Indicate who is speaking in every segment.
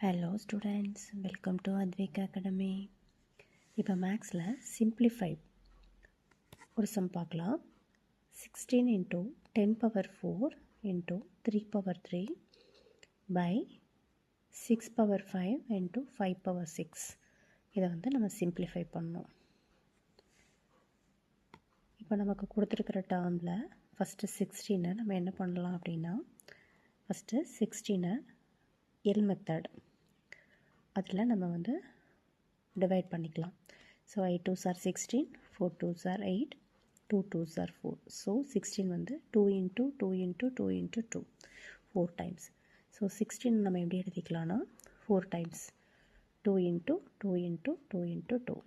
Speaker 1: Hello students, welcome to அத்வைக் academy. இப்போ மேக்ஸில் சிம்பிளிஃபை ஒரு சம் பார்க்கலாம். 16 into 10 power 4 into 3 power 3 by 6 power 5 into 5 power 6. இதை நம்ம சிம்பிளிஃபை பண்ணோம். இப்போ நமக்கு கொடுத்துருக்கிற டேர்மில் ஃபஸ்ட்டு 16 நம்ம என்ன பண்ணலாம் அப்படின்னா, ஃபஸ்ட்டு 16 எல் மெத்தட் அதில் நம்ம டிவைட் பண்ணிக்கலாம். So 8 2s are 16, 4 2s are 8, 2 2s are 4. So 16 2 into 2 into 2 into 2 4 times. So 16 நம்ம எப்படி எழுதிக்கலாம்னா 4 times 2 into 2 into 2 into 2.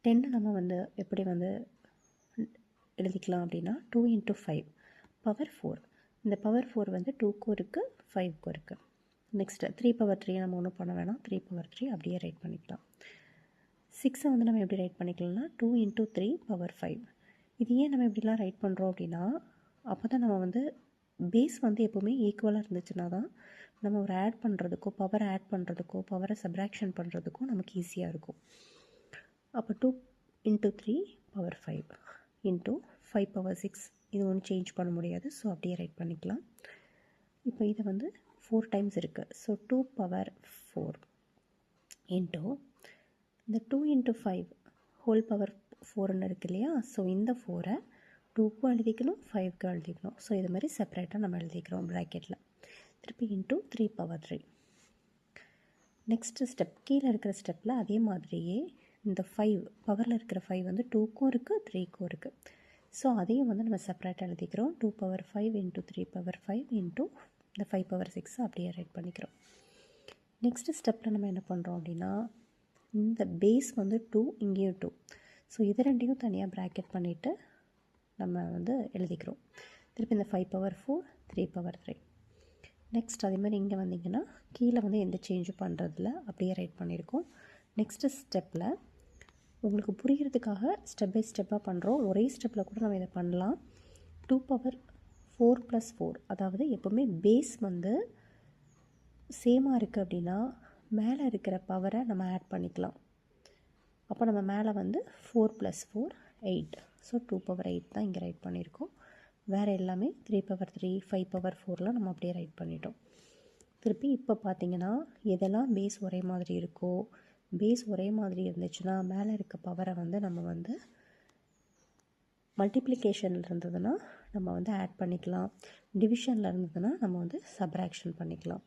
Speaker 1: 10 நம்ம எப்படி எழுதிக்கலாம் அப்படின்னா 2 into 5 பவர் 4. இந்த பவர் 4 2க்கும் இருக்குது 5க்கும் இருக்குது. நெக்ஸ்ட்டு 3 பவர் 3 நம்ம ஒன்றும் பண்ண வேணாம். 3 பவர் 3 அப்படியே ரைட் பண்ணிக்கலாம். 6 நம்ம எப்படி ரைட் பண்ணிக்கலாம்னா 2 into 3 பவர் 5. இது ஏன் நம்ம இப்படிலாம் ரைட் பண்ணுறோம் அப்படின்னா, அப்போ தான் நம்ம பேஸ் எப்போவுமே ஈக்குவலாக இருந்துச்சுன்னா தான் நம்ம ஒரு ஆட் பண்ணுறதுக்கோ பவரை ஆட் பண்ணுறதுக்கோ பவரை சப்ராக்ஷன் பண்ணுறதுக்கோ நமக்கு ஈஸியாக இருக்கும். அப்போ 2 into 3 பவர் 5 இன்ட்டு 5 பவர் 6 இது ஒன்றும் சேஞ்ச் பண்ண முடியாது. ஸோ அப்படியே ரைட் பண்ணிக்கலாம். இப்போ இதை 4 டைம்ஸ் இருக்குது. ஸோ 2 பவர் 4 இன்ட்டு இந்த 2 into 5 ஹோல் பவர் 4ன்னு இருக்கு இல்லையா. ஸோ இந்த 4ஐ 2க்கும் எழுதிக்கணும் 5க்கும் எழுதிக்கணும். ஸோ இது மாதிரி செப்பரேட்டாக நம்ம எழுதிக்கிறோம் ப்ராக்கெட்டில். திருப்பி இன்ட்டு 3 பவர் 3. நெக்ஸ்ட்டு ஸ்டெப் கீழே இருக்கிற ஸ்டெப்பில் அதே மாதிரியே இந்த 5 பவரில் இருக்கிற 5 2க்கும் இருக்குது 3க்கும் இருக்குது. ஸோ அதையும் நம்ம செப்பரேட்டாக எழுதிக்கிறோம். 2 பவர் 5 இன்ட்டு 3 பவர் 5 இன்ட்டு இந்த 5 பவர் 6 அப்படியே ரைட் பண்ணிக்கிறோம். நெக்ஸ்ட்டு ஸ்டெப்பில் நம்ம என்ன பண்ணுறோம் அப்படின்னா, இந்த பேஸ் 2 இங்கேயும் 2. ஸோ இது ரெண்டையும் தனியாக ப்ராக்கெட் பண்ணிவிட்டு நம்ம எழுதிக்கிறோம். திருப்பி இந்த 5 பவர் 4 3 பவர் 3. நெக்ஸ்ட் அதே மாதிரி இங்கே வந்தீங்கன்னா கீழே எந்த சேஞ்சும் பண்ணுறதில்ல, அப்படியே ரைட் பண்ணியிருக்கோம். நெக்ஸ்ட்டு ஸ்டெப்பில் உங்களுக்கு புரிகிறதுக்காக ஸ்டெப் பை ஸ்டெப்பாக பண்ணுறோம். ஒரே ஸ்டெப்பில் கூட நம்ம இதை பண்ணலாம். 2 பவர் 4 + 4, அதாவது எப்போவுமே பேஸ் சேமாக இருக்குது அப்படின்னா மேலே இருக்கிற பவரை நம்ம ஆட் பண்ணிக்கலாம். அப்போ நம்ம மேலே 4 + 4 8. ஸோ 2 பவர் 8 தான் இங்கே ரைட் பண்ணியிருக்கோம். வேறு எல்லாமே 3 பவர் 3 5 பவர் 4லாம் நம்ம அப்படியே ரைட் பண்ணிட்டோம். திருப்பி இப்போ பார்த்தீங்கன்னா எதெல்லாம் பேஸ் ஒரே மாதிரி இருக்கோ, பேஸ் ஒரே மாதிரி இருந்துச்சுன்னா மேலே இருக்க பவரை நம்ம மல்டிப்ளிகேஷனில் இருந்ததுன்னா நம்ம ஆட் பண்ணிக்கலாம். டிவிஷனில் இருந்ததுன்னா நம்ம சப்ராக்ஷன் பண்ணிக்கலாம்.